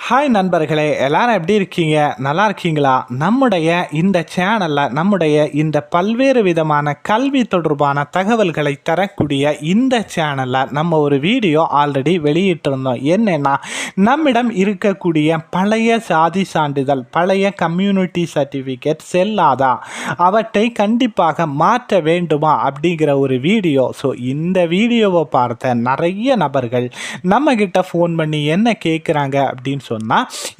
Hi நண்பர்களே, எல்லாரும் எப்படி இருக்கீங்க? நல்லா இருக்கீங்களா? நம்முடைய இந்த சேனலில் நம்முடைய இந்த பல்வேறு விதமான கல்வி தொடர்பான தகவல்களை தரக்கூடிய இந்த சேனலில் நம்ம ஒரு வீடியோ ஆல்ரெடி வெளியிட்டிருந்தோம். என்னென்னா, நம்மிடம் இருக்கக்கூடிய பழைய சாதி சான்றிதழ், பழைய கம்யூனிட்டி சர்டிஃபிகேட் செல்லாதா, அவற்றை கண்டிப்பாக மாற்ற வேண்டுமா அப்படிங்கிற ஒரு வீடியோ. ஸோ இந்த வீடியோவை பார்த்த நிறைய நபர்கள் நம்மக்கிட்ட ஃபோன் பண்ணி என்ன கேட்குறாங்க அப்படின்னு சொன்னால்,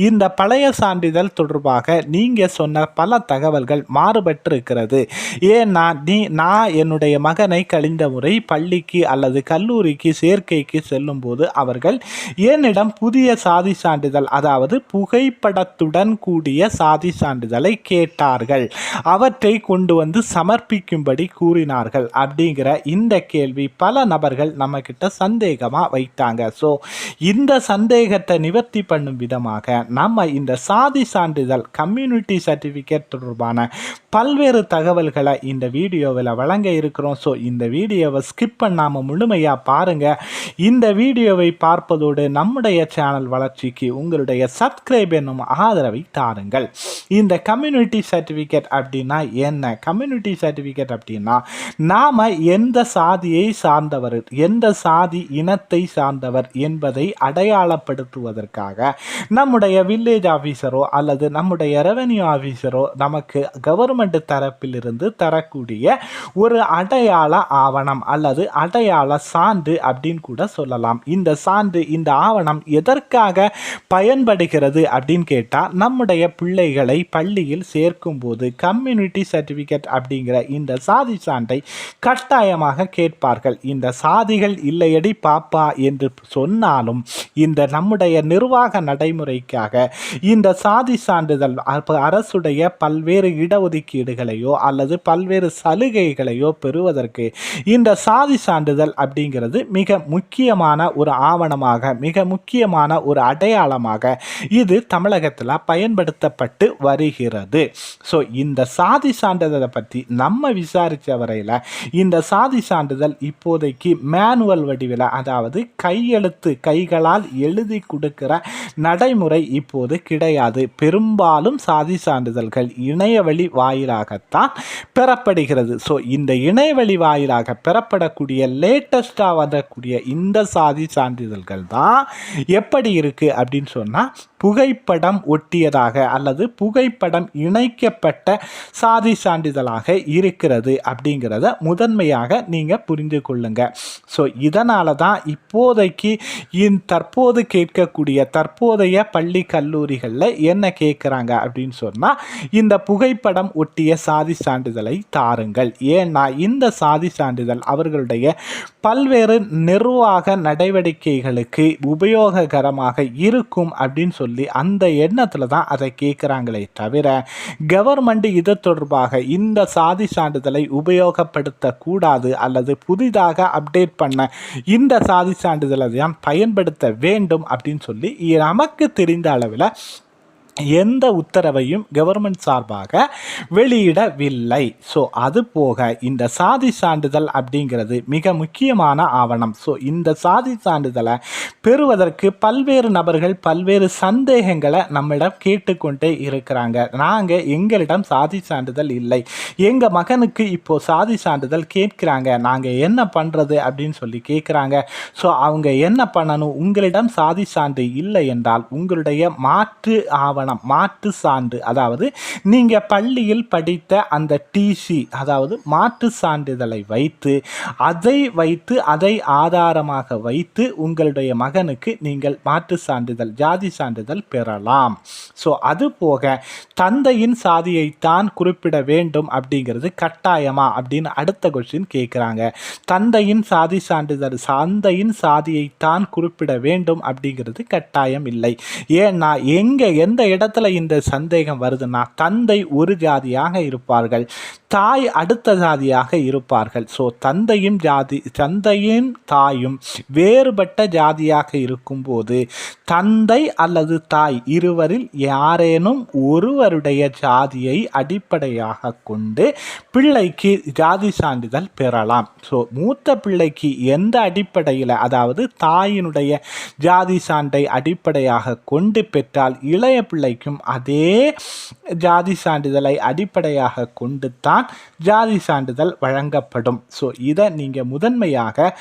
இந்த பழைய சான்றிதழ் தொடர்பாக நீங்கள் சொன்ன பல தகவல்கள் மாறுபட்டு இருக்கிறது. ஏன்னா நான் என்னுடைய மகனை கழிந்த முறை பள்ளிக்கு அல்லது கல்லூரிக்கு சேர்க்கைக்கு செல்லும்போது அவர்கள் என்னிடம் புதிய சாதி சான்றிதழ், அதாவது புகைப்படத்துடன் கூடிய சாதி சான்றிதழை கேட்டார்கள். அவற்றை கொண்டு வந்து சமர்ப்பிக்கும்படி கூறினார்கள். அப்படிங்கிற இந்த கேள்வி பல நபர்கள் நம்ம கிட்ட சந்தேகமாக வைத்தாங்க. ஸோ இந்த சந்தேகத்தை நிவர்த்தி பண்ணும் விதமாக நம்ம இந்த சாதி சான்றிதழ் கம்யூனிட்டி சர்டிஃபிகேட் தொடர்பான பல்வேறு தகவல்களை இந்த வீடியோவில் வழங்க இருக்கிறோம். ஸோ இந்த வீடியோவை ஸ்கிப் பண்ணாமல் முழுமையாக பாருங்கள். இந்த வீடியோவை பார்ப்பதோடு நம்முடைய சேனல் வளர்ச்சிக்கு உங்களுடைய சப்ஸ்கிரைப் என்னும் ஆதரவை தாருங்கள். இந்த கம்யூனிட்டி சர்டிஃபிகேட் அப்படின்னா என்ன? கம்யூனிட்டி சர்டிஃபிகேட் அப்படின்னா நாம் எந்த சாதியை சார்ந்தவர், எந்த சாதி இனத்தை சார்ந்தவர் என்பதை அடையாளப்படுத்துவதற்காக நம்முடைய வில்லேஜ் ஆஃபீஸரோ அல்லது நம்முடைய ரெவென்யூ ஆஃபீஸரோ நமக்கு கவர்மெண்ட் தரப்பிலிருந்து தரக்கூடிய ஒரு அடையாள ஆவணம் அல்லது அடையாள சான்று அப்படின்னு கூட சொல்லலாம். இந்த சான்று, இந்த ஆவணம் எதற்காக பயன்படுகிறது அப்படின்னு கேட்டால், நம்முடைய பிள்ளைகளை பள்ளியில் சேர்க்கும் போது கம்யூனிட்டி சர்டிஃபிகேட் அப்படிங்கிற இந்த சாதி சான்றை கட்டாயமாக கேட்பார்கள். இந்த சாதிகள் இல்லையடி பாப்பா என்று சொன்னாலும் இந்த நம்முடைய நிர்வாக நடைமுறைக்காக இந்த சாதி சான்றிதழ் அரசுடைய பல்வேறு இடஒதுக்கீடுகளையோ அல்லது பல்வேறு சலுகைகளையோ பெறுவதற்கு இந்த சாதி சான்றிதழ் அப்படிங்கிறது மிக முக்கியமான ஒரு ஆவணமாக, மிக முக்கியமான ஒரு அடையாளமாக இது தமிழகத்தில் பயன்படுத்தப்பட்டு வருகிறது. ஸோ இந்த சாதி சான்றிதழை பற்றி நம்ம விசாரித்த வரையில் இந்த சாதி சான்றிதழ் இப்போதைக்கு மேனுவல் வடிவில், அதாவது கையெழுத்து, கைகளால் எழுதி கொடுக்கிற நடைமுறை இப்போது கிடையாது. பெரும்பாலும் சாதி சான்றிதழ்கள் இணையவழி வாயிலாகத்தான் பெறப்படுகிறது. ஸோ இந்த இணையவழி வாயிலாக பெறப்படக்கூடிய லேட்டஸ்டாக வரக்கூடிய இந்த சாதி சான்றிதழ்கள் தான் எப்படி இருக்குது அப்படின்னு சொன்னால், புகைப்படம் ஒட்டியதாக அல்லது புகைப்படம் இணைக்கப்பட்ட சாதி சான்றிதழாக இருக்கிறது அப்படிங்கிறத முதன்மையாக நீங்கள் புரிந்து கொள்ளுங்க. ஸோ இதனால தான் இப்போதைக்கு தற்போது கேட்கக்கூடிய தற்போதைய பள்ளி கல்லூரிகளில் என்ன கேட்குறாங்க அப்படின்னு சொன்னால், இந்த புகைப்படம் ஒட்டிய சாதி சான்றிதழை தாருங்கள். ஏன்னா இந்த சாதி சான்றிதழ் அவர்களுடைய பல்வேறு நிர்வாக நடவடிக்கைகளுக்கு உபயோககரமாக இருக்கும் அப்படின்னு சொல்லி அந்த எண்ணத்தில் தான் அதை கேட்குறாங்களே தவிர, கவர்மெண்ட் இது தொடர்பாக இந்த சாதி சான்றிதழை உபயோகப்படுத்தக்கூடாது அல்லது புதிதாக அப்டேட் பண்ண இந்த சாதி சான்றிதழை தான் பயன்படுத்த வேண்டும் அப்படின்னு சொல்லி நமக்கு தெரிந்த அளவில் எந்த உத்தரவையும் கவர்மெண்ட் சார்பாக வெளியிடவில்லை. ஸோ அது போக இந்த சாதி சான்றிதழ் அப்படிங்கிறது மிக முக்கியமான ஆவணம். ஸோ இந்த சாதி சான்றிதழை பெறுவதற்கு பல்வேறு நபர்கள் பல்வேறு சந்தேகங்களை நம்மிடம் கேட்டுக்கொண்டே இருக்கிறாங்க. எங்களிடம் சாதி சான்றிதழ் இல்லை, எங்கள் மகனுக்கு இப்போது சாதி சான்றிதழ் கேட்குறாங்க, நாங்கள் என்ன பண்ணுறது அப்படின்னு சொல்லி கேட்குறாங்க. ஸோ அவங்க என்ன பண்ணணும்? உங்களிடம் சாதி சான்று இல்லை என்றால் உங்களுடைய மாற்று ஆவணம், மாற்று சான்று, அதாவது நீங்கள் பள்ளியில் படித்த அந்த டிசி, அதாவது மாற்று சான்றிதழை வைத்து அதை ஆதாரமாக வைத்து உங்களுடைய மகனுக்கு நீங்கள் மாற்று சான்றிதழ், ஜாதி சான்றிதழ் பெறலாம். ஸோ அது போக தந்தையின் சாதியைத்தான் குறிப்பிட வேண்டும் அப்படிங்கிறது கட்டாயமா அப்படின்னு அடுத்த கொஸ்டின் கேட்குறாங்க. தந்தையின் சாதி சான்றிதழ், தந்தையின் சாதியைத்தான் குறிப்பிட வேண்டும் அப்படிங்கிறது கட்டாயம் இல்லை. ஏன்னா எந்த இடத்துல இந்த சந்தேகம் வருதுன்னா, தந்தை ஒரு ஜாதியாக இருப்பார்கள், தாய் அடுத்த ஜாதியாக இருப்பார்கள். ஸோ தந்தையும் தாயும் வேறுபட்ட ஜாதியாக இருக்கும்போது தந்தை அல்லது தாய் இருவரில் யாரேனும் ஒருவருடைய ஜாதியை அடிப்படையாக கொண்டு பிள்ளைக்கு ஜாதி சான்றிதழ் பெறலாம். ஸோ மூத்த பிள்ளைக்கு எந்த அடிப்படையில், அதாவது தாயினுடைய ஜாதி சான்றை அடிப்படையாக கொண்டு பெற்றால் இளைய பிள்ளைக்கும் அதே ஜாதி சான்றிதழை அடிப்படையாக கொண்டு தான் ஜாதி சான்றிதழ் வழங்கப்படும். ஸோ இதை நீங்கள் முதன்மையாக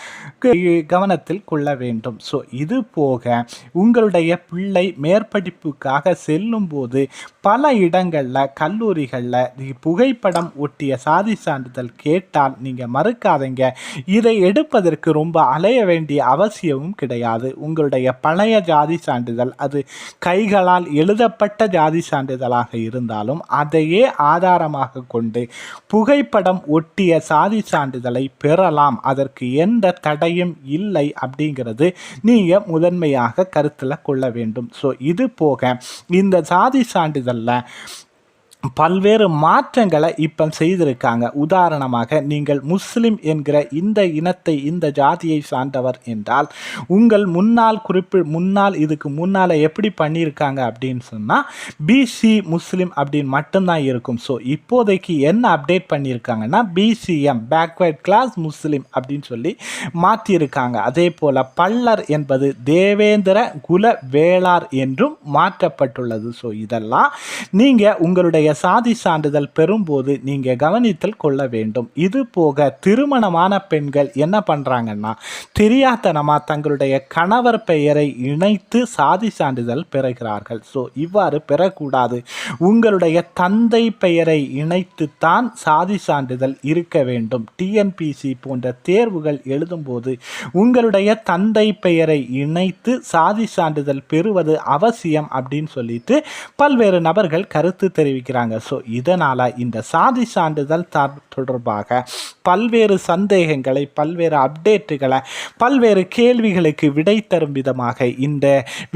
கவனத்தில் கொள்ள வேண்டும். ஸோ இது போக உங்களுடைய பிள்ளை மேற்படிப்புக்காக செல்லும் போது பல இடங்களில் கல்லூரிகளில் புகைப்படம் ஒட்டிய சாதி சான்றிதழ் கேட்டால் நீங்கள் மறுக்காதீங்க. இதை எடுப்பதற்கு ரொம்ப அலைய வேண்டிய அவசியமும் கிடையாது. உங்களுடைய பழைய ஜாதி சான்றிதழ் அது கைகளால் எழுதப்பட்ட ஜாதி சான்றிதழாக இருந்தாலும் அதையே ஆதாரமாக கொண்டு புகைப்படம் ஒட்டிய சாதி சான்றிதழை பெறலாம். அதற்கு எந்த தடையும் இல்லை அப்படிங்கிறது நீங்கள் முதன்மையாக கருத்தில் கொள்ள வேண்டும். ஸோ இது போக இந்த சாதி சான்றிதழில் பல்வேறு மாற்றங்களை இப்போ செய்திருக்காங்க. உதாரணமாக நீங்கள் முஸ்லிம் என்கிற இந்த இனத்தை இந்த ஜாதியை சார்ந்தவர் என்றால் உங்கள் இதுக்கு முன்னால் எப்படி பண்ணியிருக்காங்க அப்படின்னு சொன்னால் பிசி முஸ்லிம் அப்படின்னு மட்டும்தான் இருக்கும். ஸோ இப்போதைக்கு என்ன அப்டேட் பண்ணியிருக்காங்கன்னா பிசிஎம் பேக்வேர்ட் கிளாஸ் முஸ்லிம் அப்படின்னு சொல்லி மாற்றியிருக்காங்க. அதே போல் பல்லர் என்பது தேவேந்திர குல வேளார் என்றும் மாற்றப்பட்டுள்ளது. ஸோ இதெல்லாம் நீங்கள் உங்களுடைய சாதி சான்றிதழ் பெறும்போது நீங்க கவனித்தல் கொள்ள வேண்டும். இது போக திருமணமான பெண்கள் என்ன பண்றாங்கன்னா தெரியாதனமா தங்களுடைய கணவர் பெயரை இணைத்து சாதி சான்றிதழ் பெறுகிறார்கள். ஸோ இவ்வாறு பெறக்கூடாது. உங்களுடைய தந்தை பெயரை இணைத்து தான் சாதி சான்றிதழ் இருக்க வேண்டும். டிஎன்பிசி போன்ற தேர்வுகள் எழுதும்போது உங்களுடைய தந்தை பெயரை இணைத்து சாதி சான்றிதழ் பெறுவது அவசியம் அப்படின்னு சொல்லிட்டு பல்வேறு நபர்கள் கருத்து தெரிவிக்கிறாங்க. ஸோ இதனால் இந்த சாதி சான்றிதழ் தொடர்பாக பல்வேறு சந்தேகங்களை, பல்வேறு அப்டேட்டுகளை, பல்வேறு கேள்விகளுக்கு விடை தரும் விதமாக இந்த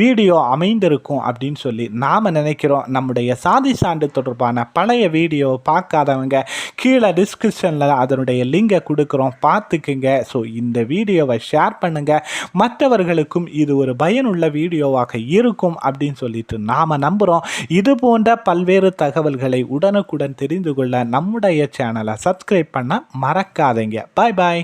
வீடியோ அமைந்திருக்கும் அப்படின்னு சொல்லி நாம் நினைக்கிறோம். நம்முடைய சாதி சான்று தொடர்பான பழைய வீடியோ பார்க்காதவங்க கீழே டிஸ்கிரிப்ஷனில் அதனுடைய லிங்கை கொடுக்குறோம், பார்த்துக்குங்க. ஸோ இந்த வீடியோவை ஷேர் பண்ணுங்கள். மற்றவர்களுக்கும் இது ஒரு பயனுள்ள வீடியோவாக இருக்கும் அப்படின்னு சொல்லிட்டு நாம் நம்புகிறோம். இது போன்ற பல்வேறு தகவல்களை உடனுக்குடன் தெரிந்து கொள்ள நம்முடைய சேனலை சப்ஸ்கிரைப் பண்ண மறக்காதீங்க. பாய் பாய்.